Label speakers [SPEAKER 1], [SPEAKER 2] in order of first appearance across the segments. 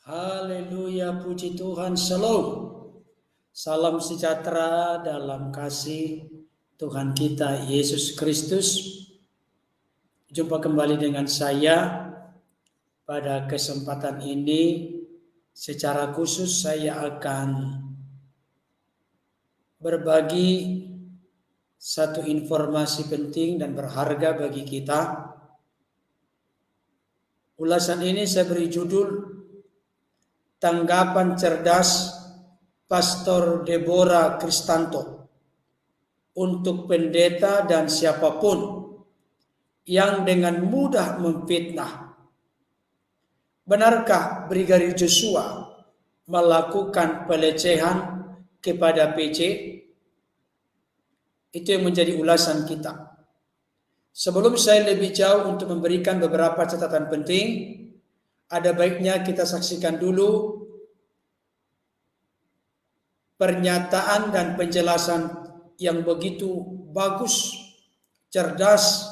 [SPEAKER 1] Haleluya, puji Tuhan, shalom. Salam sejahtera dalam kasih Tuhan kita Yesus Kristus. Jumpa kembali dengan saya pada kesempatan ini. Secara khusus saya akan berbagi satu informasi penting dan berharga bagi kita. Ulasan ini saya beri judul Tanggapan Cerdas Pastor Deborah Kristanto untuk pendeta dan siapapun yang dengan mudah memfitnah. Benarkah Brigadir Joshua melakukan pelecehan kepada PC? Itu yang menjadi ulasan kita. Sebelum saya lebih jauh untuk memberikan beberapa catatan penting, ada baiknya kita saksikan dulu pernyataan dan penjelasan yang begitu bagus, cerdas,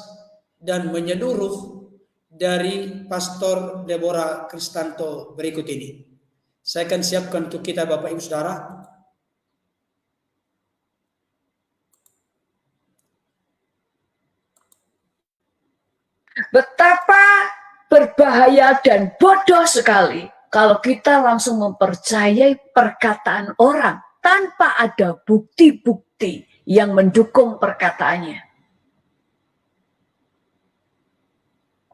[SPEAKER 1] dan menyeluruh dari Pastor Deborah Kristanto berikut ini. Saya akan siapkan untuk kita Bapak Ibu Saudara.
[SPEAKER 2] Betapa berbahaya dan bodoh sekali kalau kita langsung mempercayai perkataan orang tanpa ada bukti-bukti yang mendukung perkataannya.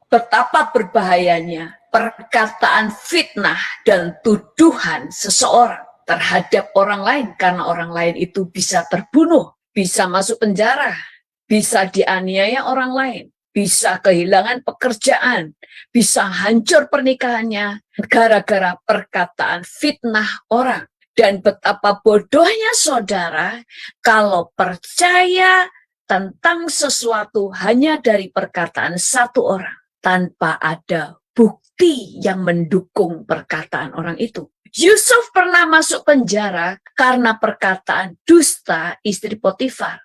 [SPEAKER 2] Betapa berbahayanya perkataan fitnah dan tuduhan seseorang terhadap orang lain, karena orang lain itu bisa terbunuh, bisa masuk penjara, bisa dianiaya orang lain, bisa kehilangan pekerjaan, bisa hancur pernikahannya gara-gara perkataan fitnah orang. Dan betapa bodohnya saudara kalau percaya tentang sesuatu hanya dari perkataan satu orang tanpa ada bukti yang mendukung perkataan orang itu. Yusuf pernah masuk penjara karena perkataan dusta istri Potifar.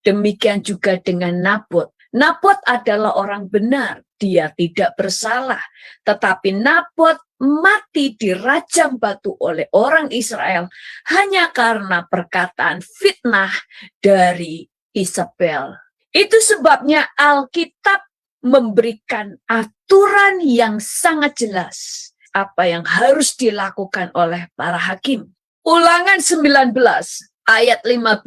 [SPEAKER 2] Demikian juga dengan Nabot. Nabot adalah orang benar, dia tidak bersalah. Tetapi Nabot mati dirajam batu oleh orang Israel hanya karena perkataan fitnah dari Isabel. Itu sebabnya Alkitab memberikan aturan yang sangat jelas apa yang harus dilakukan oleh para hakim. Ulangan 19 ayat 15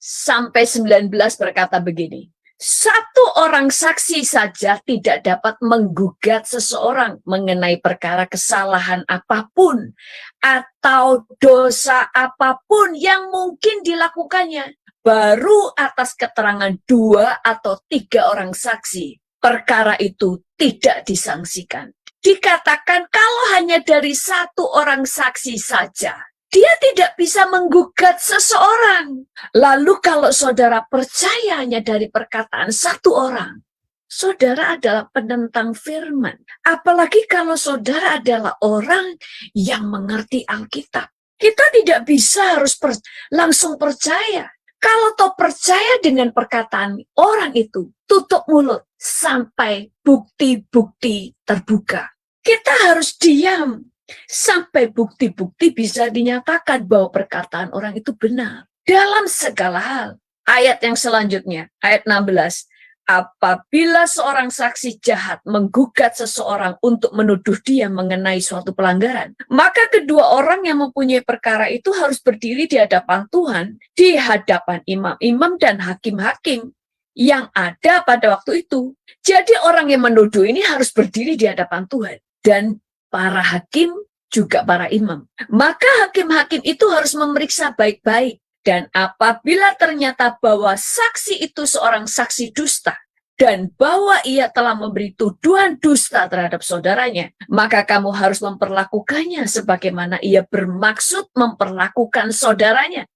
[SPEAKER 2] sampai 19 berkata begini. Satu orang saksi saja tidak dapat menggugat seseorang mengenai perkara kesalahan apapun atau dosa apapun yang mungkin dilakukannya. Baru atas keterangan 2 atau 3 orang saksi, perkara itu tidak disangsikan. Dikatakan kalau hanya dari 1 orang saksi saja, dia tidak bisa menggugat seseorang. Lalu kalau saudara percaya hanya dari perkataan 1 orang, saudara adalah penentang firman. Apalagi kalau saudara adalah orang yang mengerti Alkitab. Kita tidak bisa harus langsung percaya. Kalau toh percaya dengan perkataan orang itu, tutup mulut sampai bukti-bukti terbuka. Kita harus diam sampai bukti-bukti bisa dinyatakan bahwa perkataan orang itu benar. Dalam segala hal. Ayat yang selanjutnya, ayat 16. Apabila seorang saksi jahat menggugat seseorang untuk menuduh dia mengenai suatu pelanggaran, maka kedua orang yang mempunyai perkara itu harus berdiri di hadapan Tuhan, di hadapan imam-imam dan hakim-hakim yang ada pada waktu itu. Jadi orang yang menuduh ini harus berdiri di hadapan Tuhan. Dan para hakim juga para imam. Maka hakim-hakim itu harus memeriksa baik-baik. Dan apabila ternyata bahwa saksi itu seorang saksi dusta, dan bahwa ia telah memberi tuduhan dusta terhadap saudaranya, maka kamu harus memperlakukannya sebagaimana ia bermaksud memperlakukan saudaranya.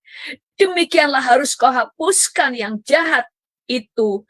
[SPEAKER 2] Demikianlah harus kau hapuskan yang jahat itu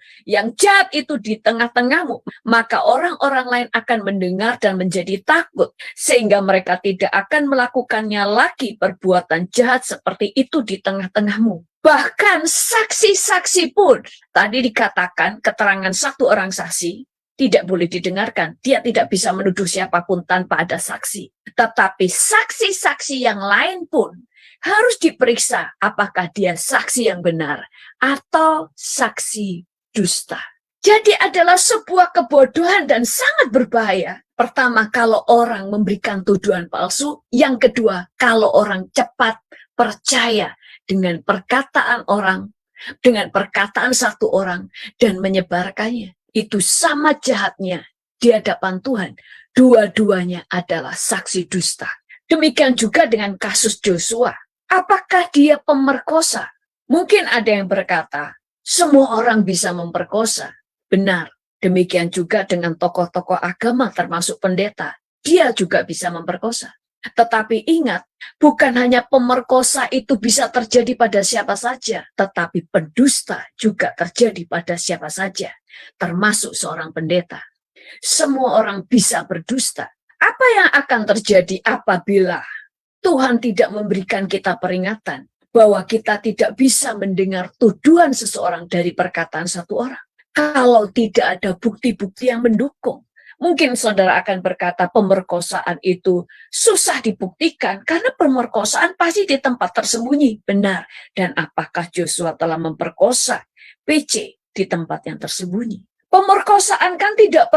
[SPEAKER 2] di tengah-tengahmu, maka orang-orang lain akan mendengar dan menjadi takut, sehingga mereka tidak akan melakukannya lagi perbuatan jahat seperti itu di tengah-tengahmu. Bahkan saksi-saksi pun, tadi dikatakan keterangan 1 orang saksi, tidak boleh didengarkan. Dia tidak bisa menuduh siapapun tanpa ada saksi. Tetapi saksi-saksi yang lain pun harus diperiksa apakah dia saksi yang benar atau saksi dusta. Jadi adalah sebuah kebodohan dan sangat berbahaya. Pertama, kalau orang memberikan tuduhan palsu. Yang kedua, kalau orang cepat percaya dengan perkataan orang, dengan perkataan satu orang, dan menyebarkannya. Itu sama jahatnya di hadapan Tuhan. Dua-duanya adalah saksi dusta. Demikian juga dengan kasus Joshua. Apakah dia pemerkosa? Mungkin ada yang berkata, semua orang bisa memperkosa. Benar, demikian juga dengan tokoh-tokoh agama termasuk pendeta. Dia juga bisa memperkosa. Tetapi ingat, bukan hanya pemerkosa itu bisa terjadi pada siapa saja, tetapi pendusta juga terjadi pada siapa saja, termasuk seorang pendeta. Semua orang bisa berdusta. Apa yang akan terjadi apabila Tuhan tidak memberikan kita peringatan bahwa kita tidak bisa mendengar tuduhan seseorang dari perkataan satu orang? Kalau tidak ada bukti-bukti yang mendukung, mungkin saudara akan berkata pemerkosaan itu susah dibuktikan karena pemerkosaan pasti di tempat tersembunyi. Benar. Dan apakah Joshua telah memperkosa PC di tempat yang tersembunyi? Pemerkosaan kan tidak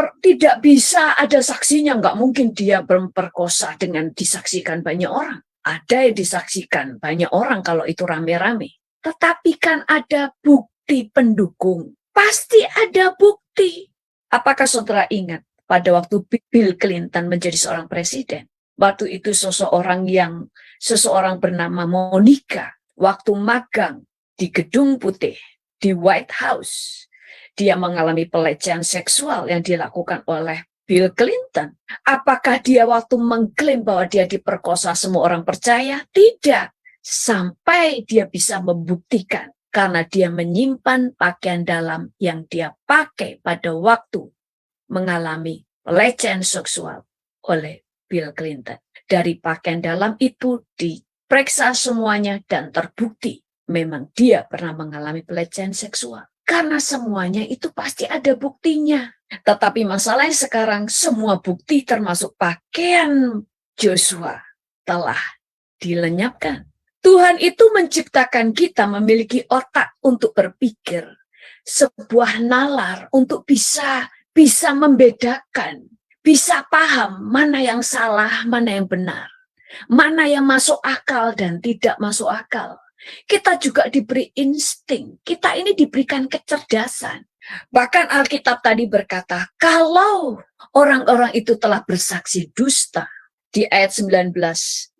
[SPEAKER 2] bisa ada saksinya. Nggak mungkin dia memperkosa dengan disaksikan banyak orang. Ada yang disaksikan banyak orang kalau itu rame-rame. Tetapi kan ada bukti pendukung. Pasti ada bukti. Apakah saudara ingat pada waktu Bill Clinton menjadi seorang presiden? Waktu itu seseorang bernama Monica, waktu magang di Gedung Putih, di White House, dia mengalami pelecehan seksual yang dilakukan oleh Bill Clinton. Apakah dia waktu mengklaim bahwa dia diperkosa semua orang percaya? Tidak. Sampai dia bisa membuktikan. Karena dia menyimpan pakaian dalam yang dia pakai pada waktu mengalami pelecehan seksual oleh Bill Clinton. Dari pakaian dalam itu diperiksa semuanya dan terbukti memang dia pernah mengalami pelecehan seksual. Karena semuanya itu pasti ada buktinya. Tetapi masalahnya sekarang semua bukti termasuk pakaian Joshua telah dilenyapkan. Tuhan itu menciptakan kita memiliki otak untuk berpikir, sebuah nalar untuk bisa membedakan, bisa paham mana yang salah, mana yang benar, mana yang masuk akal dan tidak masuk akal. Kita juga diberi insting, kita ini diberikan kecerdasan. Bahkan Alkitab tadi berkata, kalau orang-orang itu telah bersaksi dusta, di ayat 19,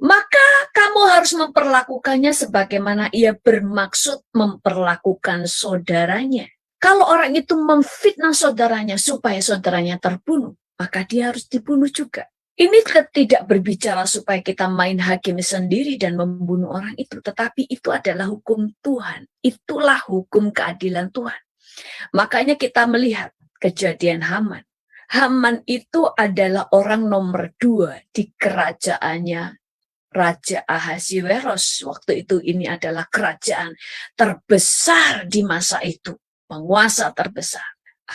[SPEAKER 2] maka kamu harus memperlakukannya sebagaimana ia bermaksud memperlakukan saudaranya. Kalau orang itu memfitnah saudaranya supaya saudaranya terbunuh, maka dia harus dibunuh juga. Ini tidak berbicara supaya kita main hakim sendiri dan membunuh orang itu, tetapi itu adalah hukum Tuhan. Itulah hukum keadilan Tuhan. Makanya kita melihat kejadian Haman. Haman itu adalah orang nomor 2 di kerajaannya Raja Ahasiweros. Waktu itu ini adalah kerajaan terbesar di masa itu. Penguasa terbesar.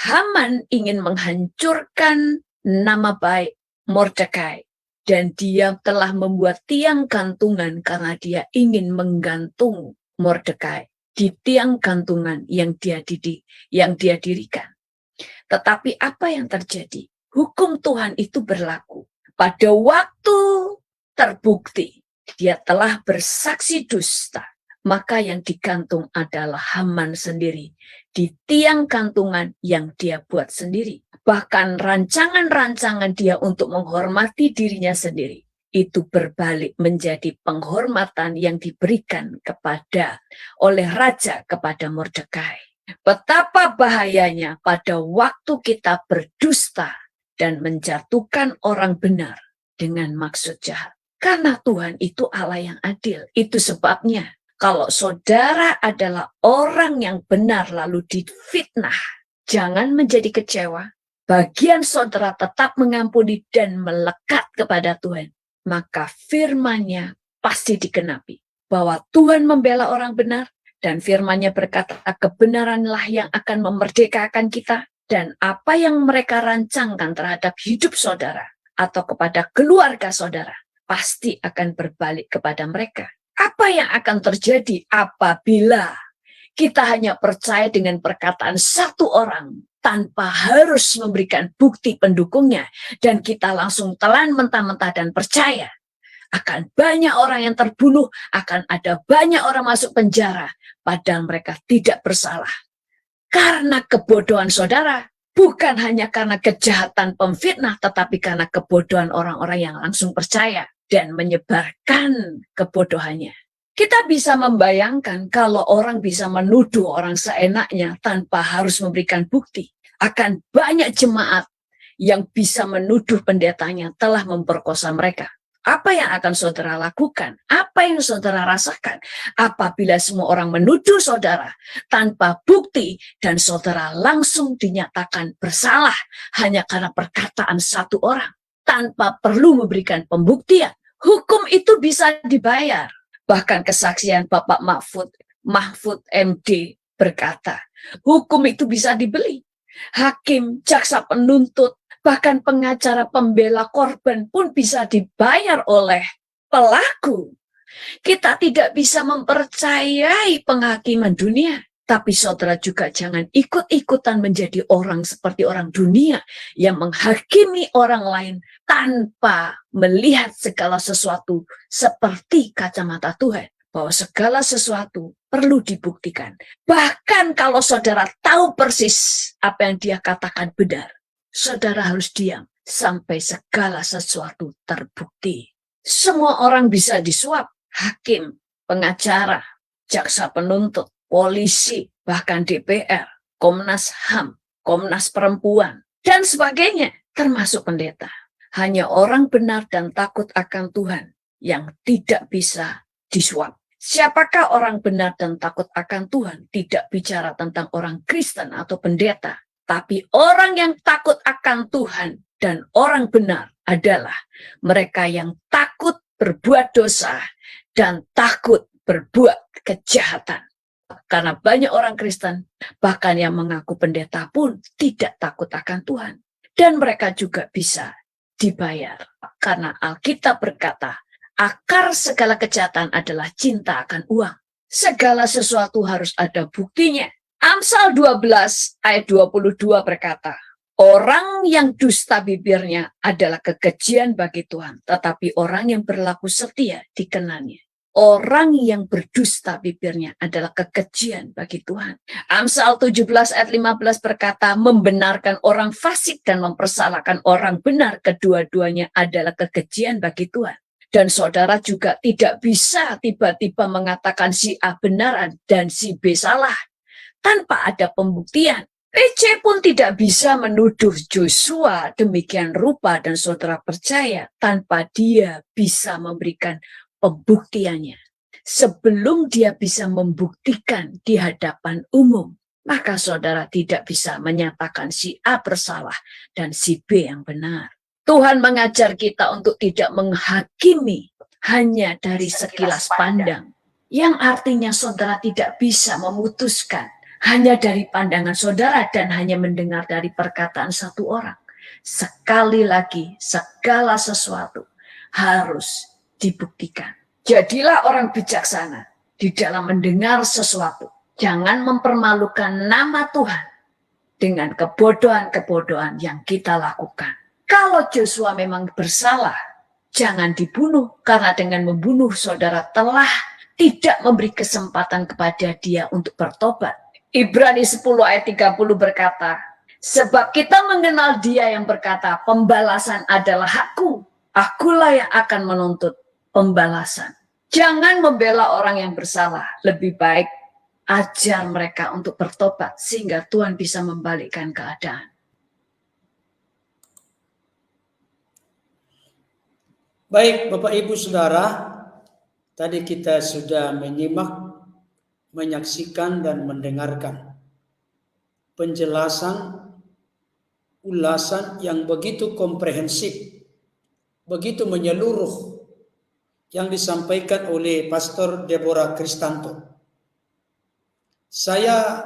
[SPEAKER 2] Haman ingin menghancurkan nama baik Mordekai. Dan dia telah membuat tiang gantungan karena dia ingin menggantung Mordekai di tiang gantungan yang dia dirikan. Tetapi apa yang terjadi? Hukum Tuhan itu berlaku. Pada waktu terbukti dia telah bersaksi dusta, maka yang digantung adalah Haman sendiri di tiang gantungan yang dia buat sendiri. Bahkan rancangan-rancangan dia untuk menghormati dirinya sendiri itu berbalik menjadi penghormatan yang diberikan oleh raja kepada Mordekai. Betapa bahayanya pada waktu kita berdusta dan menjatuhkan orang benar dengan maksud jahat. Karena Tuhan itu Allah yang adil. Itu sebabnya kalau saudara adalah orang yang benar lalu difitnah, jangan menjadi kecewa. Bagian saudara tetap mengampuni dan melekat kepada Tuhan. Maka firman-Nya pasti dikenapi. Bahwa Tuhan membela orang benar. Dan firman-Nya berkata, kebenaranlah yang akan memerdekakan kita. dan apa yang mereka rancangkan terhadap hidup saudara atau kepada keluarga saudara pasti akan berbalik kepada mereka. Apa yang akan terjadi apabila kita hanya percaya dengan perkataan satu orang tanpa harus memberikan bukti pendukungnya, dan kita langsung telan mentah-mentah dan percaya? Akan banyak orang yang terbunuh, akan ada banyak orang masuk penjara, padahal mereka tidak bersalah. Karena kebodohan saudara, bukan hanya karena kejahatan pemfitnah, tetapi karena kebodohan orang-orang yang langsung percaya dan menyebarkan kebodohannya. Kita bisa membayangkan kalau orang bisa menuduh orang seenaknya tanpa harus memberikan bukti. Akan banyak jemaat yang bisa menuduh pendetanya telah memperkosa mereka. Apa yang akan saudara lakukan? Apa yang saudara rasakan apabila semua orang menuduh saudara tanpa bukti dan saudara langsung dinyatakan bersalah hanya karena perkataan satu orang tanpa perlu memberikan pembuktian? Hukum itu bisa dibayar. Bahkan kesaksian Bapak Mahfud MD berkata, hukum itu bisa dibeli. Hakim, jaksa penuntut, bahkan pengacara pembela korban pun bisa dibayar oleh pelaku. Kita tidak bisa mempercayai penghakiman dunia. Tapi saudara juga jangan ikut-ikutan menjadi orang seperti orang dunia yang menghakimi orang lain tanpa melihat segala sesuatu seperti kacamata Tuhan. Bahwa segala sesuatu perlu dibuktikan. Bahkan kalau saudara tahu persis apa yang dia katakan benar, saudara harus diam sampai segala sesuatu terbukti. Semua orang bisa disuap. Hakim, pengacara, jaksa penuntut, polisi, bahkan DPR, Komnas HAM, Komnas Perempuan, dan sebagainya, termasuk pendeta. Hanya orang benar dan takut akan Tuhan yang tidak bisa disuap. Siapakah orang benar dan takut akan Tuhan? Tidak bicara tentang orang Kristen atau pendeta, tapi orang yang takut akan Tuhan dan orang benar adalah mereka yang takut berbuat dosa dan takut berbuat kejahatan. Karena banyak orang Kristen, bahkan yang mengaku pendeta pun tidak takut akan Tuhan. Dan mereka juga bisa dibayar. Karena Alkitab berkata, akar segala kejahatan adalah cinta akan uang. Segala sesuatu harus ada buktinya. Amsal 12 ayat 22 berkata, orang yang dusta bibirnya adalah kekejian bagi Tuhan, tetapi orang yang berlaku setia dikenannya. Orang yang berdusta bibirnya adalah kekejian bagi Tuhan. Amsal 17 ayat 15 berkata, membenarkan orang fasik dan mempersalahkan orang benar, kedua-duanya adalah kekejian bagi Tuhan. Dan saudara juga tidak bisa tiba-tiba mengatakan si A benar dan si B salah tanpa ada pembuktian. PC pun tidak bisa menuduh Joshua demikian rupa dan saudara percaya tanpa dia bisa memberikan pembuktiannya. Sebelum dia bisa membuktikan di hadapan umum, maka saudara tidak bisa menyatakan si A bersalah dan si B yang benar. Tuhan mengajar kita untuk tidak menghakimi hanya dari sekilas pandang, yang artinya saudara tidak bisa memutuskan hanya dari pandangan saudara dan hanya mendengar dari perkataan satu orang. Sekali lagi, segala sesuatu harus dibuktikan. Jadilah orang bijaksana di dalam mendengar sesuatu. Jangan mempermalukan nama Tuhan dengan kebodohan-kebodohan yang kita lakukan. Kalau Joshua memang bersalah, jangan dibunuh, karena dengan membunuh saudara telah tidak memberi kesempatan kepada dia untuk bertobat. Ibrani 10 ayat 30 berkata, sebab kita mengenal dia yang berkata, pembalasan adalah hakku, akulah yang akan menuntut pembalasan. Jangan membela orang yang bersalah, lebih baik ajar mereka untuk bertobat sehingga Tuhan bisa membalikkan keadaan.
[SPEAKER 1] Baik Bapak Ibu Saudara, tadi kita sudah menyimak, menyaksikan dan mendengarkan penjelasan, ulasan yang begitu komprehensif, begitu menyeluruh yang disampaikan oleh Pastor Deborah Kristanto. Saya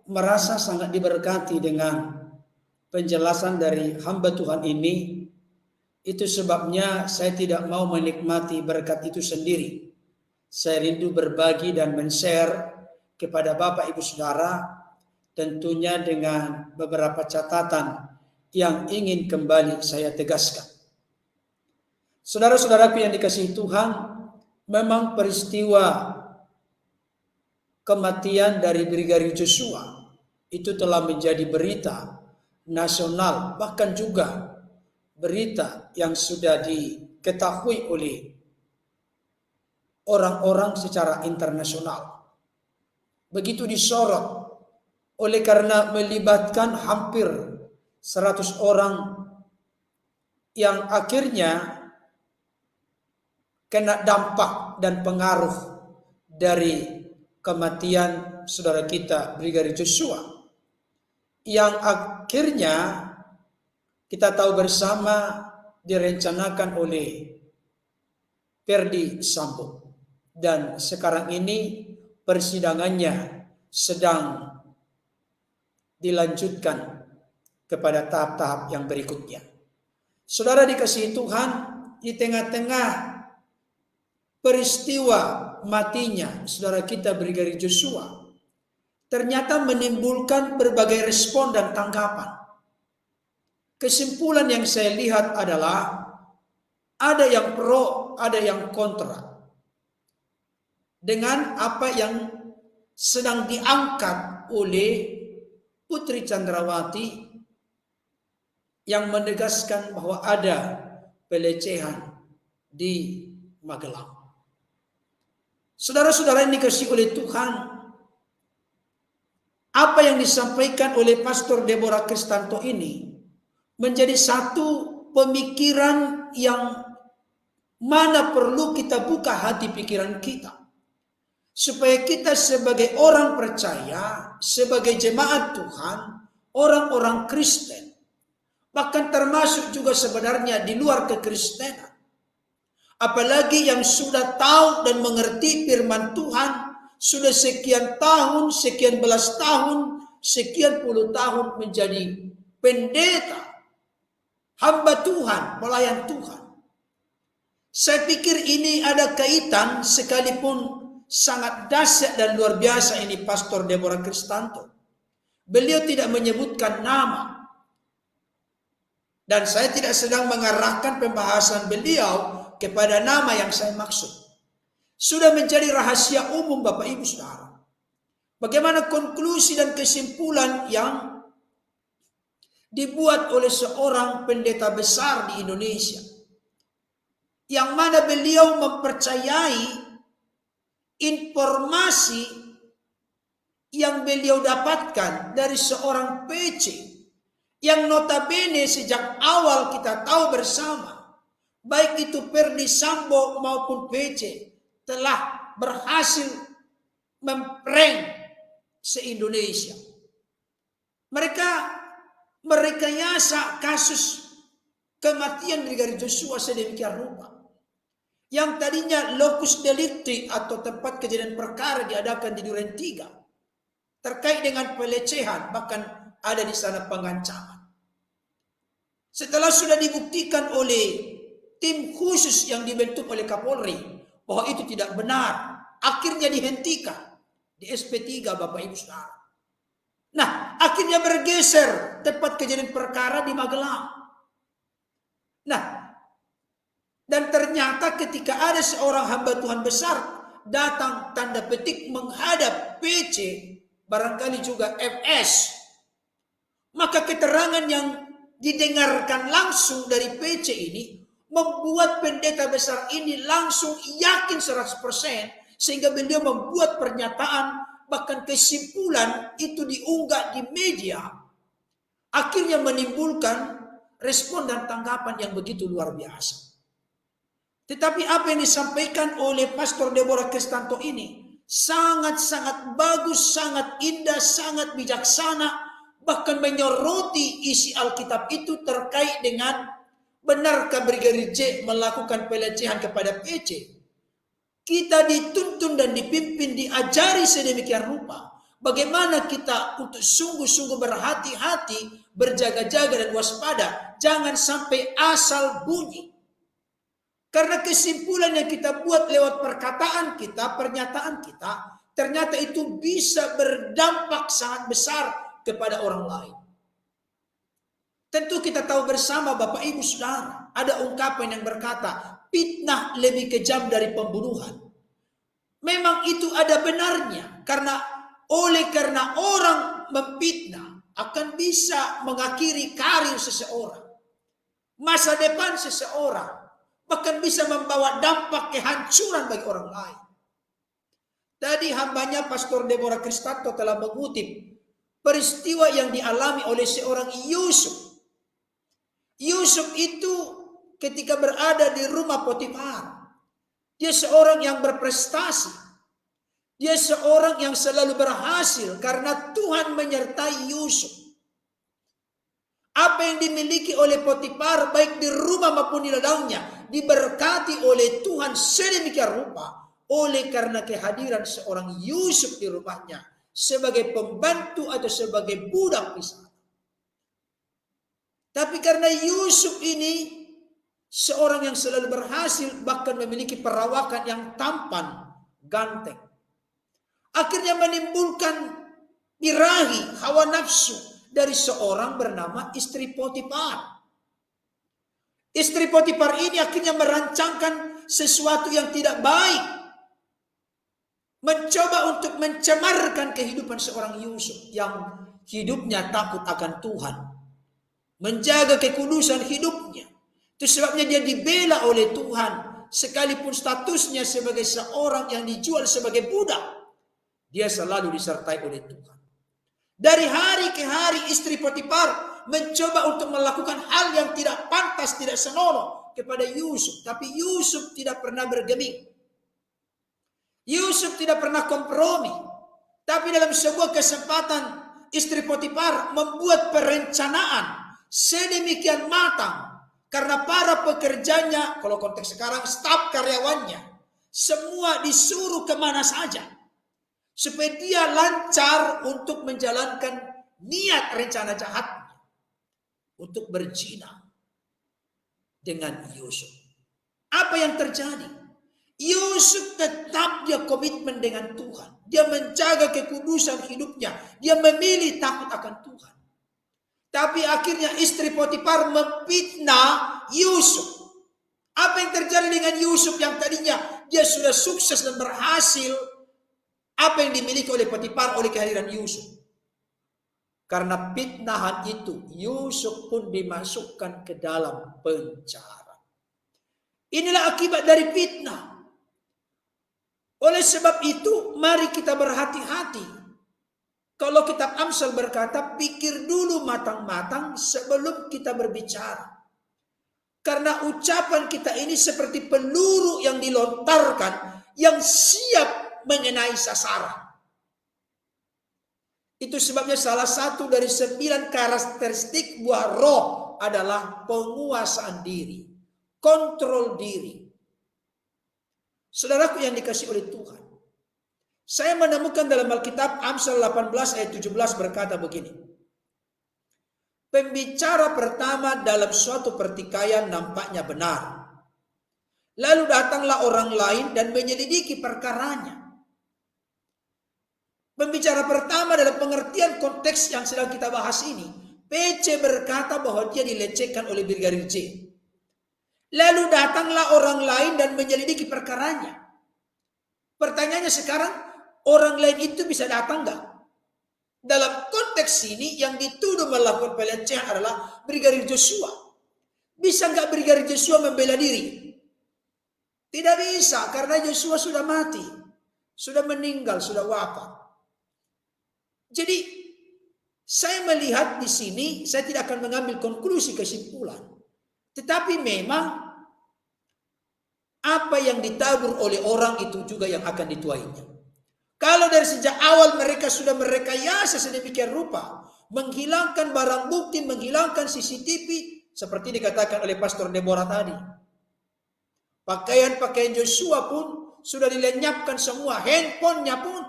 [SPEAKER 1] merasa sangat diberkati dengan penjelasan dari hamba Tuhan ini. Itu sebabnya saya tidak mau menikmati berkat itu sendiri. Saya rindu berbagi dan men-share kepada Bapak Ibu Saudara, tentunya dengan beberapa catatan yang ingin kembali saya tegaskan. Saudara-saudaraku yang dikasihi Tuhan, memang peristiwa kematian dari Brigadir Joshua itu telah menjadi berita nasional, bahkan juga berita yang sudah diketahui oleh orang-orang secara internasional. Begitu disorot oleh karena melibatkan hampir 100 orang yang akhirnya kena dampak dan pengaruh dari kematian saudara kita Brigadir Joshua, yang akhirnya kita tahu bersama direncanakan oleh Ferdi Sambo, dan sekarang ini persidangannya sedang dilanjutkan kepada tahap-tahap yang berikutnya. Saudara dikasihi Tuhan, di tengah-tengah peristiwa matinya saudara kita Brigadir Joshua ternyata menimbulkan berbagai respon dan tanggapan. Kesimpulan yang saya lihat adalah ada yang pro, ada yang kontra dengan apa yang sedang diangkat oleh Putri Chandrawati yang menegaskan bahwa ada pelecehan di Magelang. Saudara-saudara yang dikasihi oleh Tuhan, apa yang disampaikan oleh Pastor Deborah Kristanto ini menjadi satu pemikiran yang mana perlu kita buka hati pikiran kita, supaya kita sebagai orang percaya, sebagai jemaat Tuhan, orang-orang Kristen, bahkan termasuk juga sebenarnya di luar kekristenan, apalagi yang sudah tahu dan mengerti firman Tuhan, sudah sekian tahun, sekian belas tahun, sekian puluh tahun menjadi pendeta, hamba Tuhan, pelayan Tuhan. Saya pikir ini ada kaitan, sekalipun sangat dahsyat dan luar biasa ini Pastor Deborah Kristanto. Beliau tidak menyebutkan nama. Dan saya tidak sedang mengarahkan pembahasan beliau kepada nama yang saya maksud. Sudah menjadi rahasia umum Bapak Ibu Saudara. Bagaimana konklusi dan kesimpulan yang dibuat oleh seorang pendeta besar di Indonesia, yang mana beliau mempercayai informasi yang beliau dapatkan dari seorang PC yang notabene sejak awal kita tahu bersama, baik itu Ferdi Sambo maupun PC telah berhasil memprank se-Indonesia. Mereka merekayasa kasus kematian Brigadir Joshua sedemikian rupa, yang tadinya locus delicti atau tempat kejadian perkara diadakan di Duren 3 terkait dengan pelecehan, bahkan ada di sana pengancaman. Setelah sudah dibuktikan oleh tim khusus yang dibentuk oleh Kapolri bahwa itu tidak benar, akhirnya dihentikan di SP3 Bapak Ibu Saudara. Nah, akhirnya bergeser tempat kejadian perkara di Magelang. Nah, dan ternyata ketika ada seorang hamba Tuhan besar datang tanda petik menghadap PC, barangkali juga FS, maka keterangan yang didengarkan langsung dari PC ini membuat pendeta besar ini langsung yakin 100%, sehingga beliau membuat pernyataan, bahkan kesimpulan itu diunggah di media, akhirnya menimbulkan respon dan tanggapan yang begitu luar biasa. Tetapi apa yang disampaikan oleh Pastor Deborah Kristanto ini sangat-sangat bagus, sangat indah, sangat bijaksana, bahkan menyoroti isi Alkitab itu terkait dengan benarkah Brigadir J melakukan pelecehan kepada PC. Kita dituntun dan dipimpin, diajari sedemikian rupa Bagaimana kita untuk sungguh-sungguh berhati-hati, berjaga-jaga dan waspada. Jangan sampai asal bunyi. Karena kesimpulan yang kita buat lewat perkataan kita, pernyataan kita, ternyata itu bisa berdampak sangat besar kepada orang lain. Tentu kita tahu bersama Bapak Ibu Saudara, ada ungkapan yang berkata, fitnah lebih kejam dari pembunuhan. Memang itu ada benarnya, karena orang memfitnah akan bisa mengakhiri karir seseorang, masa depan seseorang, bahkan bisa membawa dampak kehancuran bagi orang lain. Tadi hambanya Pastor Deborah Kristanto telah mengutip peristiwa yang dialami oleh seorang Yusuf. Yusuf itu ketika berada di rumah Potifar, dia seorang yang berprestasi. Dia seorang yang selalu berhasil karena Tuhan menyertai Yusuf. Apa yang dimiliki oleh Potifar baik di rumah maupun di ladangnya diberkati oleh Tuhan sedemikian rupa oleh karena kehadiran seorang Yusuf di rumahnya sebagai pembantu atau sebagai budak misalnya. Tapi karena Yusuf ini seorang yang selalu berhasil, bahkan memiliki perawakan yang tampan, ganteng, akhirnya menimbulkan birahi, hawa nafsu dari seorang bernama istri Potifar. Istri Potifar ini akhirnya merancangkan sesuatu yang tidak baik, mencoba untuk mencemarkan kehidupan seorang Yusuf yang hidupnya takut akan Tuhan, menjaga kekudusan hidupnya. Itu sebabnya dia dibela oleh Tuhan, sekalipun statusnya sebagai seorang yang dijual sebagai budak. Dia selalu disertai oleh Tuhan. Dari hari ke hari istri Potifar mencoba untuk melakukan hal yang tidak pantas, tidak senonoh kepada Yusuf. Tapi Yusuf tidak pernah bergeming. Yusuf tidak pernah kompromi. Tapi dalam sebuah kesempatan istri Potifar membuat perencanaan sedemikian matang. Karena para pekerjanya, kalau konteks sekarang staf karyawannya, semua disuruh kemana saja. Supaya dia lancar untuk menjalankan niat rencana jahatnya. Untuk berzina dengan Yusuf. Apa yang terjadi? Yusuf tetap dia komitmen dengan Tuhan. Dia menjaga kekudusan hidupnya. Dia memilih takut akan Tuhan. Tapi akhirnya istri Potifar memfitnah Yusuf. Apa yang terjadi dengan Yusuf yang tadinya dia sudah sukses dan berhasil? Apa yang dimiliki oleh Potifar oleh kehadiran Yusuf? Karena fitnahan itu, Yusuf pun dimasukkan ke dalam penjara. Inilah akibat dari fitnah. Oleh sebab itu, mari kita berhati-hati. Kalau kitab Amsal berkata, pikir dulu matang-matang sebelum kita berbicara. Karena ucapan kita ini seperti peluru yang dilontarkan, yang siap mengenai sasaran. Itu sebabnya salah satu dari 9 karakteristik buah roh adalah penguasaan diri, kontrol diri. Saudaraku yang dikasihi oleh Tuhan, saya menemukan dalam Alkitab Amsal 18 ayat 17 berkata begini. Pembicara pertama dalam suatu pertikaian nampaknya benar. Lalu datanglah orang lain dan menyelidiki perkaranya. Pembicara pertama dalam pengertian konteks yang sedang kita bahas ini, PC berkata bahwa dia dilecehkan oleh Brigadir J. Lalu datanglah orang lain dan menyelidiki perkaranya. Pertanyaannya sekarang, orang lain itu bisa datang enggak? Dalam konteks ini yang dituduh melakukan pelecehan adalah Brigadir Joshua. Bisa enggak Brigadir Joshua membela diri? Tidak bisa, karena Joshua sudah mati, sudah meninggal, sudah wafat. Jadi saya melihat di sini, saya tidak akan mengambil konklusi kesimpulan. Tetapi memang apa yang ditabur oleh orang itu juga yang akan dituainya. Kalau dari sejak awal mereka sudah merekayasa sedemikian rupa, menghilangkan barang bukti, menghilangkan CCTV, seperti dikatakan oleh Pastor Deborah tadi. Pakaian-pakaian Joshua pun sudah dilenyapkan semua, handphonenya pun.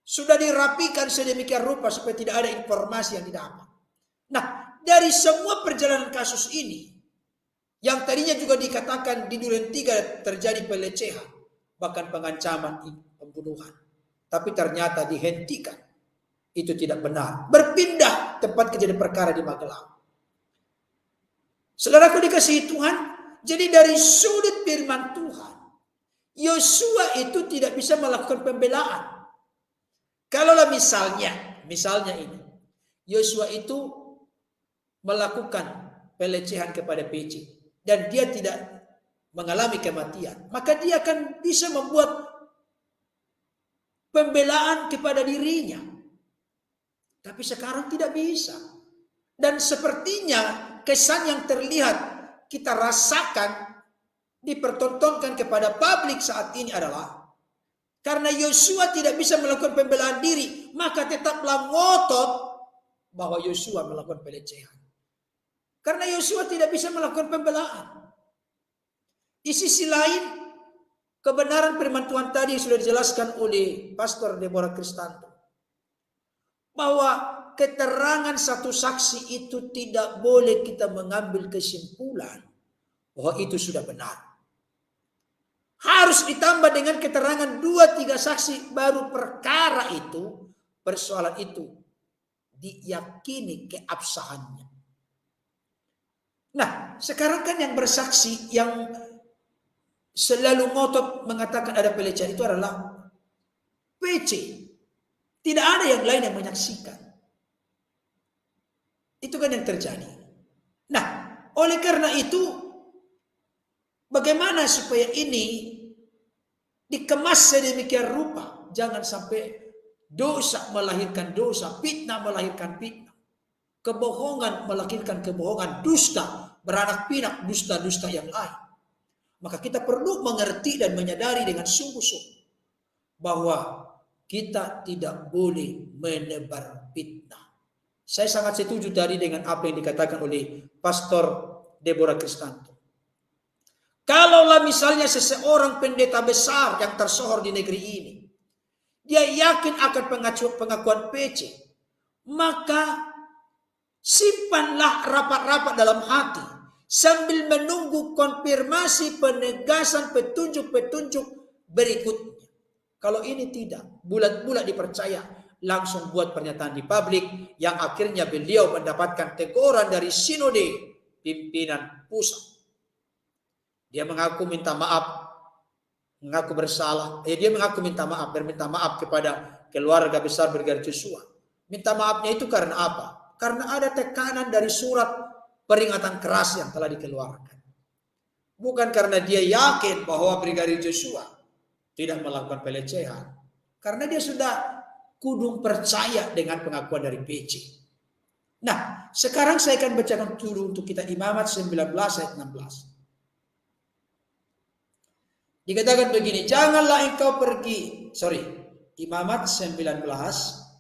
[SPEAKER 1] Sudah dirapikan sedemikian rupa supaya tidak ada informasi yang didapat. Nah, dari semua perjalanan kasus ini, yang tadinya juga dikatakan di Duren 3 terjadi pelecehan, bahkan pengancaman pembunuhan, tapi ternyata dihentikan. Itu tidak benar. Berpindah tempat kejadian perkara di Magelang. Saudaraku dikasihi Tuhan, jadi dari sudut firman Tuhan, Yosua itu tidak bisa melakukan pembelaan. Kalaulah misalnya ini, Yosua itu melakukan pelecehan kepada PC dan dia tidak mengalami kematian, maka dia akan bisa membuat pembelaan kepada dirinya. Tapi sekarang tidak bisa. Dan sepertinya kesan yang terlihat kita rasakan dipertontonkan kepada publik saat ini adalah karena Yosua tidak bisa melakukan pembelaan diri, maka tetaplah ngotot bahwa Yosua melakukan pelecehan. Karena Yosua tidak bisa melakukan pembelaan. Di sisi lain, kebenaran firman Tuhan tadi sudah dijelaskan oleh Pastor Deborah Kristanto, bahwa keterangan satu saksi itu tidak boleh kita mengambil kesimpulan bahwa itu sudah benar. Harus ditambah dengan keterangan 2-3 saksi baru perkara itu, persoalan itu diyakini keabsahannya. Nah, sekarang kan yang bersaksi yang selalu ngotot mengatakan ada pelecehan itu adalah PC. Tidak ada yang lain yang menyaksikan. Itu kan yang terjadi. Nah, oleh karena itu, bagaimana supaya ini dikemas sedemikian rupa? Jangan sampai dosa melahirkan dosa, fitnah melahirkan fitnah, kebohongan melahirkan kebohongan, dusta beranak pinak dusta-dusta yang lain. Maka kita perlu mengerti dan menyadari dengan sungguh-sungguh bahwa kita tidak boleh menebar fitnah. Saya sangat setuju tadi dengan apa yang dikatakan oleh Pastor Deborah Kristanto. Kalaulah misalnya seseorang pendeta besar yang tersohor di negeri ini, dia yakin akan pengakuan PC, maka simpanlah rapat-rapat dalam hati sambil menunggu konfirmasi penegasan petunjuk-petunjuk berikutnya. Kalau ini tidak, bulat-bulat dipercaya, langsung buat pernyataan di publik yang akhirnya beliau mendapatkan teguran dari sinode pimpinan pusat. Dia mengaku minta maaf, mengaku bersalah. Dia mengaku minta maaf, berminta maaf kepada keluarga besar Brigadir Joshua. Minta maafnya itu karena apa? Karena ada tekanan dari surat peringatan keras yang telah dikeluarkan. Bukan karena dia yakin bahwa Brigadir Joshua tidak melakukan pelecehan. Karena dia sudah kudung percaya dengan pengakuan dari PC. Nah, sekarang saya akan bacakan dulu untuk kita Imamat 19 ayat 16. Dikatakan begini, janganlah engkau pergi, Imamat 19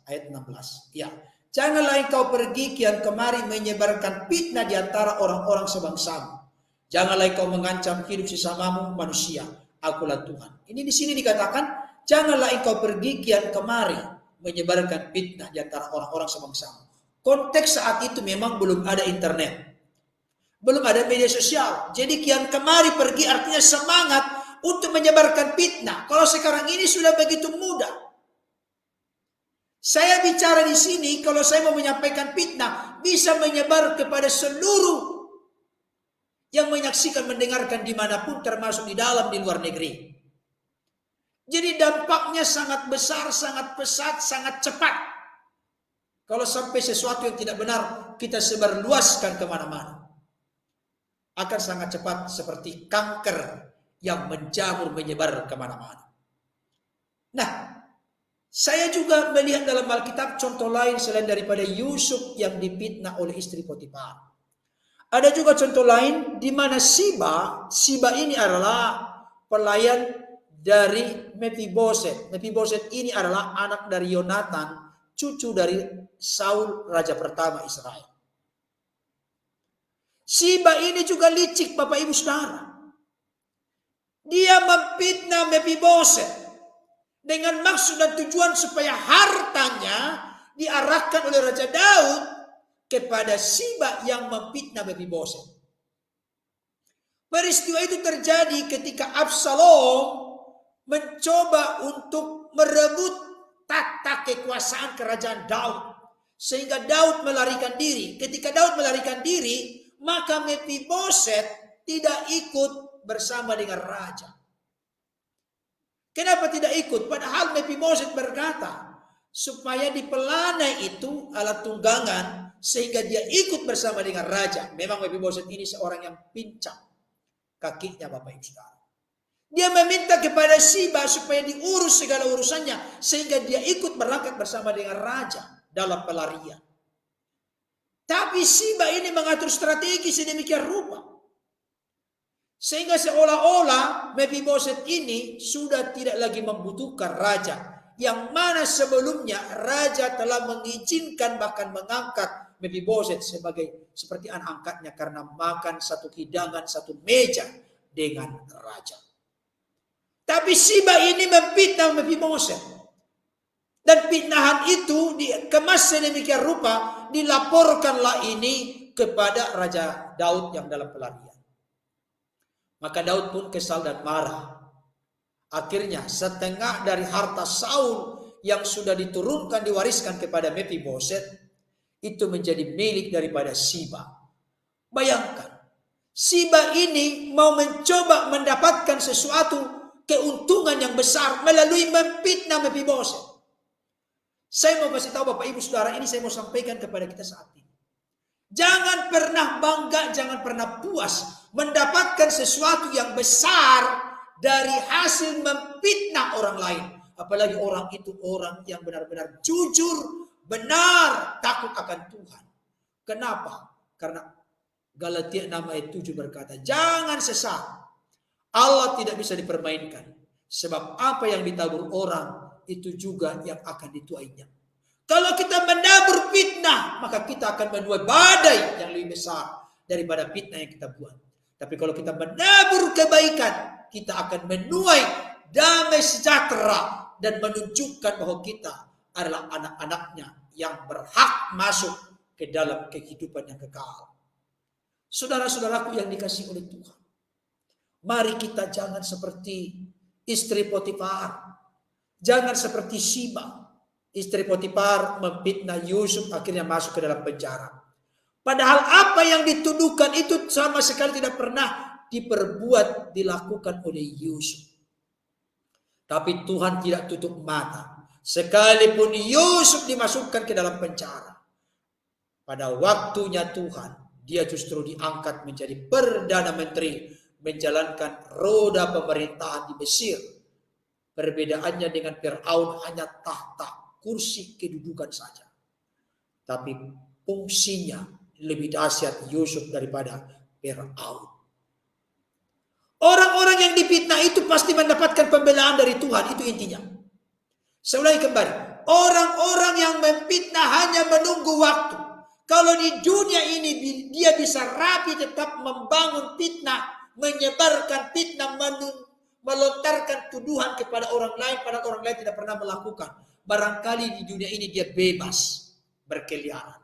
[SPEAKER 1] ayat 16. Ya, janganlah engkau pergi kian kemari menyebarkan fitnah di antara orang-orang sebangsamu. Janganlah engkau mengancam hidup sesamamu manusia. Akulah Tuhan. Ini di sini dikatakan, janganlah engkau pergi kian kemari menyebarkan fitnah di antara orang-orang sebangsamu. Konteks saat itu memang belum ada internet, belum ada media sosial. Jadi kian kemari pergi artinya semangat untuk menyebarkan fitnah. Kalau sekarang ini sudah begitu mudah. Saya bicara di sini, kalau saya mau menyampaikan fitnah, bisa menyebar kepada seluruh yang menyaksikan, mendengarkan dimanapun, termasuk di dalam, di luar negeri. Jadi dampaknya sangat besar, sangat pesat, sangat cepat. Kalau sampai sesuatu yang tidak benar, kita sebarluaskan kemana-mana. Akan sangat cepat seperti kanker yang menjamur menyebar kemana-mana. Nah, saya juga melihat dalam Alkitab contoh lain selain daripada Yusuf yang difitnah oleh istri Potifar. Ada juga contoh lain di mana Siba ini adalah pelayan dari Mephiboset. Mephiboset ini adalah anak dari Yonatan, cucu dari Saul, raja pertama Israel. Siba ini juga licik, Bapak Ibu Saudara. Dia memfitnah Mephiboset. dengan maksud dan tujuan supaya hartanya diarahkan oleh Raja Daud kepada Siba yang memfitnah Mephiboset. Peristiwa itu terjadi ketika Absalom mencoba untuk merebut tahta kekuasaan kerajaan Daud, sehingga Daud melarikan diri. Ketika Daud melarikan diri, maka Mephiboset tidak ikut bersama dengan raja. Kenapa tidak ikut? Padahal Mephiboset berkata, supaya dipelana itu alat tunggangan, sehingga dia ikut bersama dengan raja. Memang Mephiboset ini seorang yang pincang kakinya, Bapak Ibu Saudara. Dia meminta kepada Siba supaya diurus segala urusannya, sehingga dia ikut berangkat bersama dengan raja dalam pelarian. Tapi Siba ini mengatur strategi sedemikian rupa, sehingga seolah-olah Mephiboset ini sudah tidak lagi membutuhkan raja, yang mana sebelumnya raja telah mengizinkan bahkan mengangkat Mephiboset seperti anak angkatnya karena makan satu hidangan, satu meja dengan raja. Tapi Siba ini memfitnah Mephiboset, dan fitnahan itu dikemas sedemikian rupa, dilaporkanlah ini kepada Raja Daud yang dalam pelarian. Maka Daud pun kesal dan marah. Akhirnya setengah dari harta Saul yang sudah diturunkan diwariskan kepada Mephiboset itu menjadi milik daripada Siba. Bayangkan, Siba ini mau mencoba mendapatkan sesuatu keuntungan yang besar melalui memfitnah Mephiboset. Saya mau kasih tahu Bapak Ibu Saudara, ini saya mau sampaikan kepada kita saat ini. Jangan pernah bangga, jangan pernah puas mendapatkan sesuatu yang besar dari hasil memfitnah orang lain. Apalagi orang itu orang yang benar-benar jujur, benar, takut akan Tuhan. Kenapa? Karena Galatia 6 ayat 7 berkata, jangan sesat. Allah tidak bisa dipermainkan. Sebab apa yang ditabur orang, itu juga yang akan dituainya. Kalau kita menabur fitnah, maka kita akan menuai badai yang lebih besar daripada fitnah yang kita buat. Tapi kalau kita menabur kebaikan, kita akan menuai damai sejahtera dan menunjukkan bahwa kita adalah anak-anaknya yang berhak masuk ke dalam kehidupan yang kekal. Saudara-saudaraku yang dikasihi oleh Tuhan, mari kita jangan seperti istri Potifar, jangan seperti Siba. Istri Potifar memfitnah Yusuf, akhirnya masuk ke dalam penjara. Padahal apa yang dituduhkan itu sama sekali tidak pernah dilakukan oleh Yusuf. Tapi Tuhan tidak tutup mata. Sekalipun Yusuf dimasukkan ke dalam penjara, pada waktunya Tuhan, dia justru diangkat menjadi Perdana Menteri, menjalankan roda pemerintahan di Mesir. Perbedaannya dengan Firaun hanya tahta, kursi kedudukan saja. Tapi fungsinya lebih dahsyat Yusuf daripada Firaun. Orang-orang yang difitnah itu pasti mendapatkan pembelaan dari Tuhan, itu intinya. Saya ulangi kembali, orang-orang yang memfitnah hanya menunggu waktu. Kalau di dunia ini dia bisa rapi tetap membangun fitnah, menyebarkan fitnah, melontarkan tuduhan kepada orang lain, padahal orang lain tidak pernah melakukan. Barangkali di dunia ini dia bebas berkeliaran,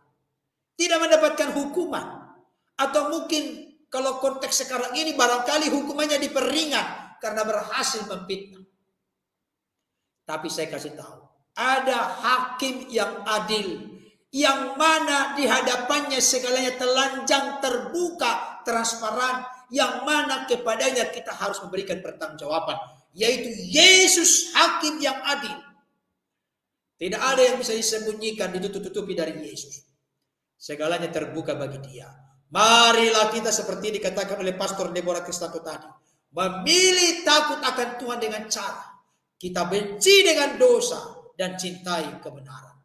[SPEAKER 1] tidak mendapatkan hukuman, atau mungkin kalau konteks sekarang ini barangkali hukumannya diperingan karena berhasil memfitnah. Tapi saya kasih tahu, ada hakim yang adil, yang mana di hadapannya segalanya telanjang, terbuka, transparan, yang mana kepadanya kita harus memberikan pertanggungjawaban, yaitu Yesus, hakim yang adil. Tidak ada yang bisa disembunyikan, ditutup-tutupi dari Yesus. Segalanya terbuka bagi dia. Marilah kita seperti dikatakan oleh Pastor Deborah Kristanto tadi, memilih takut akan Tuhan dengan cara kita benci dengan dosa dan cintai kebenaran.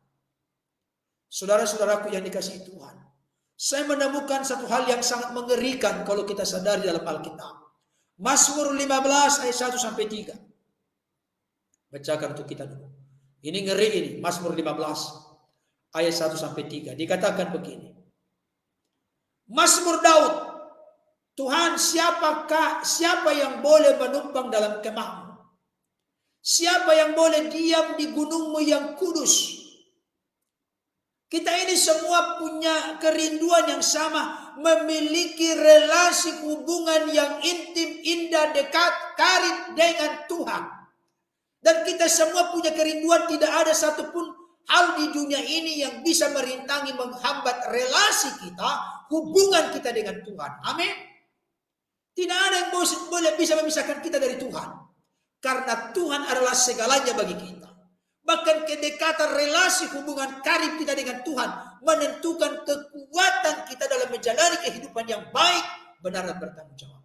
[SPEAKER 1] Saudara-saudaraku yang dikasihi Tuhan, saya menemukan satu hal yang sangat mengerikan kalau kita sadari dalam Alkitab. Mazmur 15 ayat 1 sampai 3. Bacakan untuk kita dulu. Ini ngeri ini, Mazmur 15 ayat 1 sampai 3. Dikatakan begini. Mazmur Daud, Tuhan, siapa yang boleh menumpang dalam kemah-Mu? Siapa yang boleh diam di gunungmu yang kudus? Kita ini semua punya kerinduan yang sama, memiliki relasi hubungan yang intim, indah, dekat, karib dengan Tuhan. Dan kita semua punya kerinduan, tidak ada satupun hal di dunia ini yang bisa merintangi, menghambat relasi kita, hubungan kita dengan Tuhan. Amin. Tidak ada yang boleh bisa memisahkan kita dari Tuhan. Karena Tuhan adalah segalanya bagi kita. Bahkan kedekatan relasi hubungan karib kita dengan Tuhan menentukan kekuatan kita dalam menjalani kehidupan yang baik, benar dan bertanggung jawab.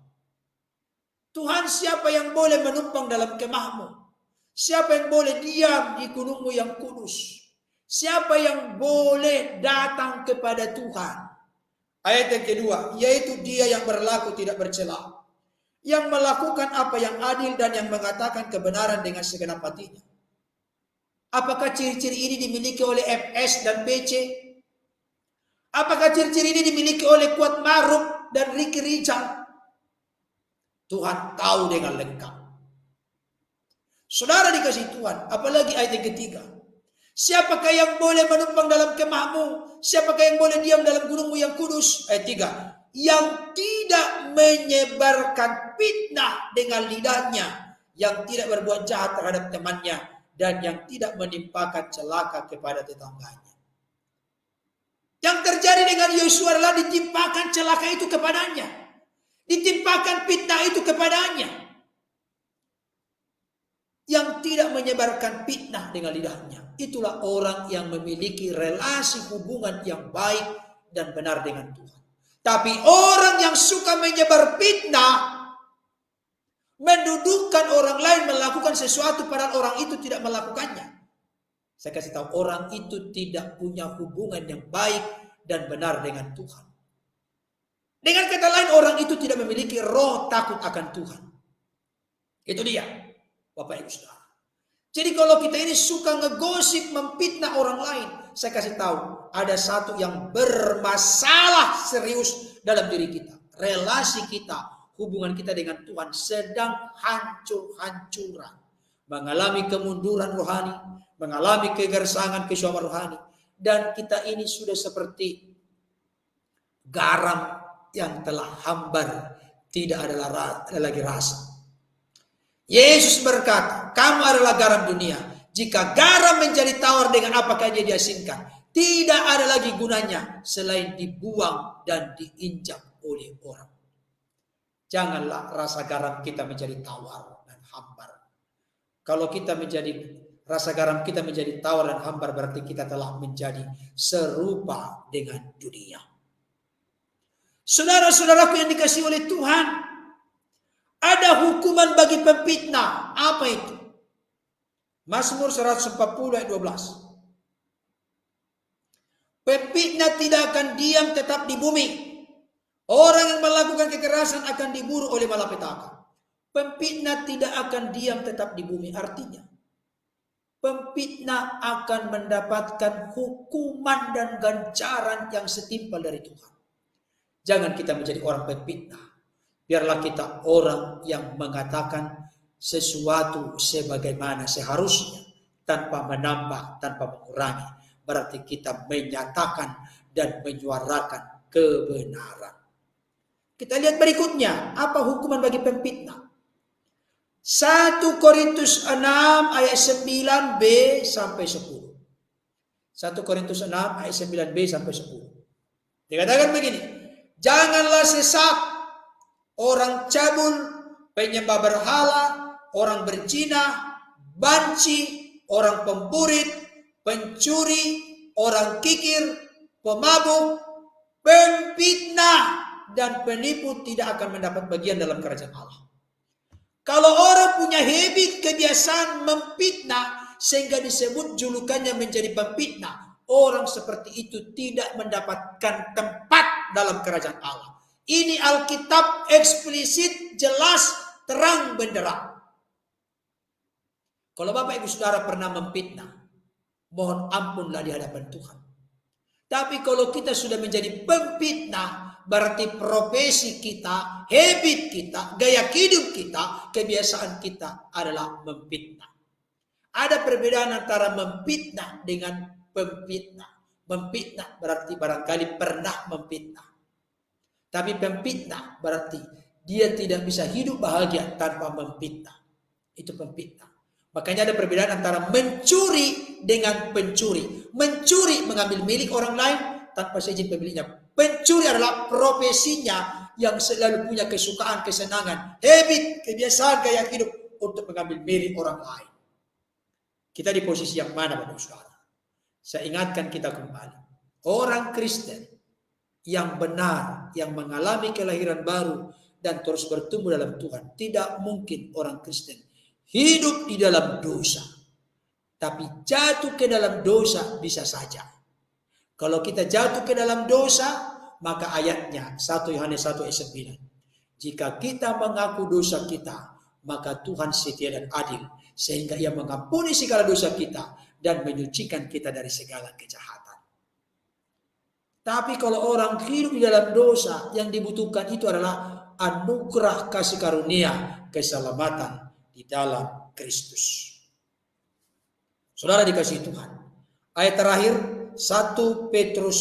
[SPEAKER 1] Tuhan, siapa yang boleh menumpang dalam kemahmu? Siapa yang boleh diam di gunungmu yang kudus? Siapa yang boleh datang kepada Tuhan? Ayat yang kedua, yaitu dia yang berlaku tidak bercela, yang melakukan apa yang adil dan yang mengatakan kebenaran dengan segenap hatinya. Apakah ciri-ciri ini dimiliki oleh FS dan PC? Apakah ciri-ciri ini dimiliki oleh Kuat Maruf dan Ricky Rijal? Tuhan tahu dengan lengkap. Saudara dikasih Tuhan, apalagi ayat yang ketiga. Siapakah yang boleh menumpang dalam kemahmu? Siapakah yang boleh diam dalam gunungmu yang kudus? Ayat 3. Yang tidak menyebarkan fitnah dengan lidahnya, yang tidak berbuat jahat terhadap temannya, dan yang tidak menimpakan celaka kepada tetangganya. Yang terjadi dengan Yosua adalah ditimpakan celaka itu kepadanya. Ditimpakan fitnah itu kepadanya. Yang tidak menyebarkan fitnah dengan lidahnya. Itulah orang yang memiliki relasi hubungan yang baik dan benar dengan Tuhan. Tapi orang yang suka menyebar fitnah, mendudukkan orang lain melakukan sesuatu padahal orang itu tidak melakukannya. Saya kasih tahu, orang itu tidak punya hubungan yang baik dan benar dengan Tuhan. Dengan kata lain, orang itu tidak memiliki roh takut akan Tuhan. Itu dia, Bapak Ibu Saudara. Jadi kalau kita ini suka ngegosip, memfitnah orang lain, saya kasih tahu, ada satu yang bermasalah serius dalam diri kita. Relasi kita, hubungan kita dengan Tuhan sedang hancur-hancuran. Mengalami kemunduran rohani, mengalami kegersangan, kesyuapan rohani. Dan kita ini sudah seperti garam yang telah hambar, tidak ada lagi rasa. Yesus berkata, kamu adalah garam dunia. Jika garam menjadi tawar, dengan apakah dia diasinkan? Tidak ada lagi gunanya selain dibuang dan diinjak oleh orang. Janganlah rasa garam kita menjadi tawar dan hambar. Kalau kita rasa garam kita menjadi tawar dan hambar, berarti kita telah menjadi serupa dengan dunia. Saudara-saudaraku yang dikasihi oleh Tuhan, ada hukuman bagi pemfitnah. Apa itu? Mazmur 140 ayat 12. Pemfitnah tidak akan diam tetap di bumi. Orang yang melakukan kekerasan akan diburu oleh malapetaka. Pemfitnah tidak akan diam tetap di bumi. Artinya, pemfitnah akan mendapatkan hukuman dan ganjaran yang setimpal dari Tuhan. Jangan kita menjadi orang pemfitnah. Biarlah kita orang yang mengatakan sesuatu sebagaimana seharusnya, tanpa menambah, tanpa mengurangi. Berarti kita menyatakan dan menyuarakan kebenaran. Kita lihat berikutnya, apa hukuman bagi pemfitnah? 1 Korintus 6 ayat 9b sampai 10. 1 Korintus 6 ayat 9b sampai 10. Dikatakan begini, janganlah sesat, orang cabul, penyembah berhala, orang berzina, banci, orang pemburit, pencuri, orang kikir, pemabuk, pemfitnah, dan penipu tidak akan mendapat bagian dalam kerajaan Allah. Kalau orang punya habit, kebiasaan memfitnah, sehingga disebut julukannya menjadi pemfitnah, orang seperti itu tidak mendapatkan tempat dalam kerajaan Allah. Ini Alkitab eksplisit, jelas, terang benderang. Kalau Bapak Ibu Saudara pernah memfitnah, mohon ampunlah di hadapan Tuhan. Tapi kalau kita sudah menjadi pemfitnah, berarti profesi kita, habit kita, gaya hidup kita, kebiasaan kita adalah memfitnah. Ada perbedaan antara memfitnah dengan pemfitnah. Memfitnah berarti barangkali pernah memfitnah. Tapi pemfitnah berarti dia tidak bisa hidup bahagia tanpa memfitnah. Itu pemfitnah. Makanya ada perbedaan antara mencuri dengan pencuri. Mencuri mengambil milik orang lain tanpa seizin pemiliknya. Pencuri adalah profesinya yang selalu punya kesukaan, kesenangan, habit, kebiasaan gaya hidup untuk mengambil milik orang lain. Kita di posisi yang mana, Bapak Saudara? Saya ingatkan kita kembali. Orang Kristen yang benar, yang mengalami kelahiran baru dan terus bertumbuh dalam Tuhan, tidak mungkin orang Kristen hidup di dalam dosa. Tapi jatuh ke dalam dosa bisa saja. Kalau kita jatuh ke dalam dosa, maka ayatnya 1 Yohanes 1 ayat 9. Jika kita mengaku dosa kita, maka Tuhan setia dan adil, sehingga Ia mengampuni segala dosa kita dan menyucikan kita dari segala kejahatan. Tapi kalau orang hidup di dalam dosa, yang dibutuhkan itu adalah anugerah kasih karunia, keselamatan di dalam Kristus. Saudara dikasihi Tuhan. Ayat terakhir 1 Petrus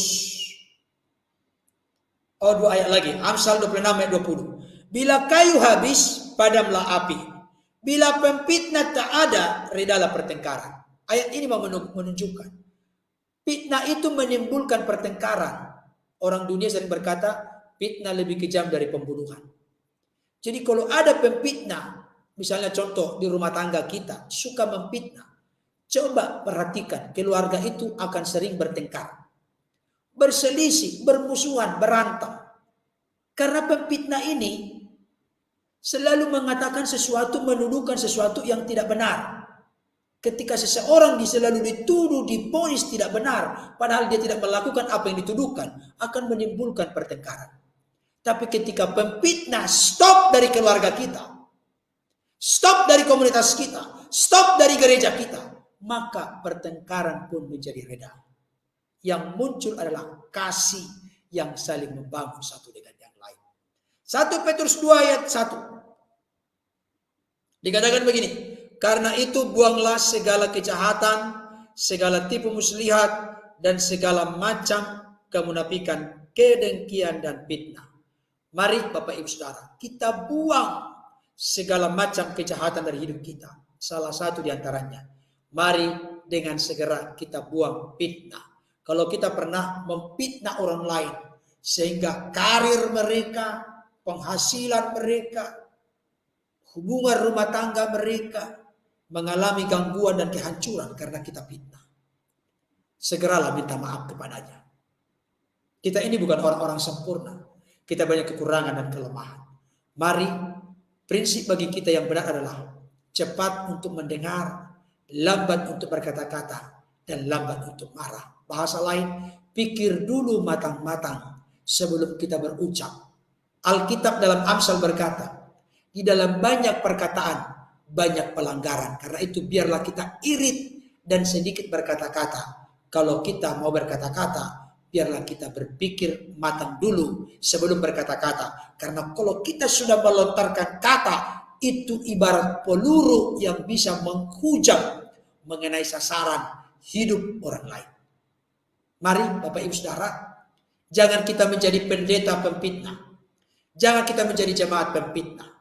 [SPEAKER 1] 2 ayat lagi. Amsal 26 ayat 20. Bila kayu habis, padamlah api. Bila pemfitnah tak ada, redalah pertengkaran. Ayat ini mau menunjukkan fitnah itu menimbulkan pertengkaran. Orang dunia sering berkata fitnah lebih kejam dari pembunuhan. Jadi kalau ada pemfitnah, misalnya contoh di rumah tangga kita suka memfitnah, coba perhatikan keluarga itu akan sering bertengkar, berselisih, bermusuhan, berantem. Karena pemfitnah ini selalu mengatakan sesuatu, menuduhkan sesuatu yang tidak benar. Ketika seseorang selalu dituduh, divonis tidak benar, padahal dia tidak melakukan apa yang dituduhkan, akan menimbulkan pertengkaran. Tapi ketika pemfitnah stop dari keluarga kita, stop dari komunitas kita, stop dari gereja kita, maka pertengkaran pun menjadi reda. Yang muncul adalah kasih yang saling membangun satu dengan yang lain. 1 Petrus 2 ayat 1. Dikatakan begini, karena itu buanglah segala kejahatan, segala tipu muslihat, dan segala macam kemunafikan, kedengkian, dan fitnah. Mari Bapak Ibu Saudara, kita buang segala macam kejahatan dari hidup kita. Salah satu diantaranya, mari dengan segera kita buang fitnah. Kalau kita pernah memfitnah orang lain, sehingga karir mereka, penghasilan mereka, hubungan rumah tangga mereka mengalami gangguan dan kehancuran karena kita fitnah, segeralah minta maaf kepadanya. Kita ini bukan orang-orang sempurna. Kita banyak kekurangan dan kelemahan. Mari, prinsip bagi kita yang benar adalah cepat untuk mendengar, lambat untuk berkata-kata, dan lambat untuk marah. Bahasa lain, pikir dulu matang-matang sebelum kita berucap. Alkitab dalam Amsal berkata, di dalam banyak perkataan, banyak pelanggaran. Karena itu biarlah kita irit dan sedikit berkata-kata. Kalau kita mau berkata-kata, biarlah kita berpikir matang dulu sebelum berkata-kata. Karena kalau kita sudah melontarkan kata, itu ibarat peluru yang bisa menghujam mengenai sasaran hidup orang lain. Mari Bapak Ibu Saudara, jangan kita menjadi pendeta pemfitnah. Jangan kita menjadi jemaat pemfitnah.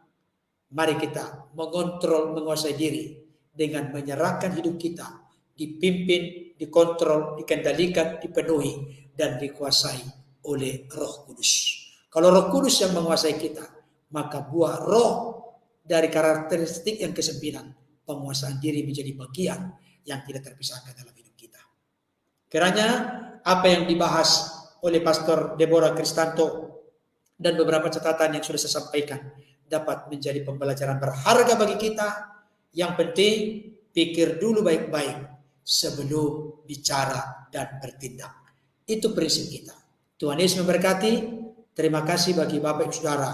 [SPEAKER 1] Mari kita mengontrol, menguasai diri dengan menyerahkan hidup kita, dipimpin, dikontrol, dikendalikan, dipenuhi, dan dikuasai oleh Roh Kudus. Kalau Roh Kudus yang menguasai kita, maka buah roh dari karakteristik yang ke-9, penguasaan diri menjadi bagian yang tidak terpisahkan dalam hidup kita. Kiranya apa yang dibahas oleh Pastor Deborah Kristanto dan beberapa catatan yang sudah saya sampaikan dapat menjadi pembelajaran berharga bagi kita. Yang penting, pikir dulu baik-baik sebelum bicara dan bertindak. Itu prinsip kita. Tuhan Yesus memberkati. Terima kasih bagi Bapak Ibu Saudara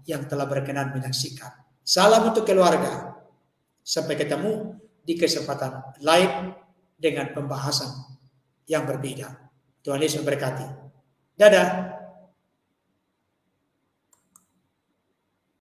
[SPEAKER 1] yang telah berkenan menyaksikan. Salam untuk keluarga. Sampai ketemu di kesempatan lain dengan pembahasan yang berbeda. Tuhan Yesus memberkati. Dadah.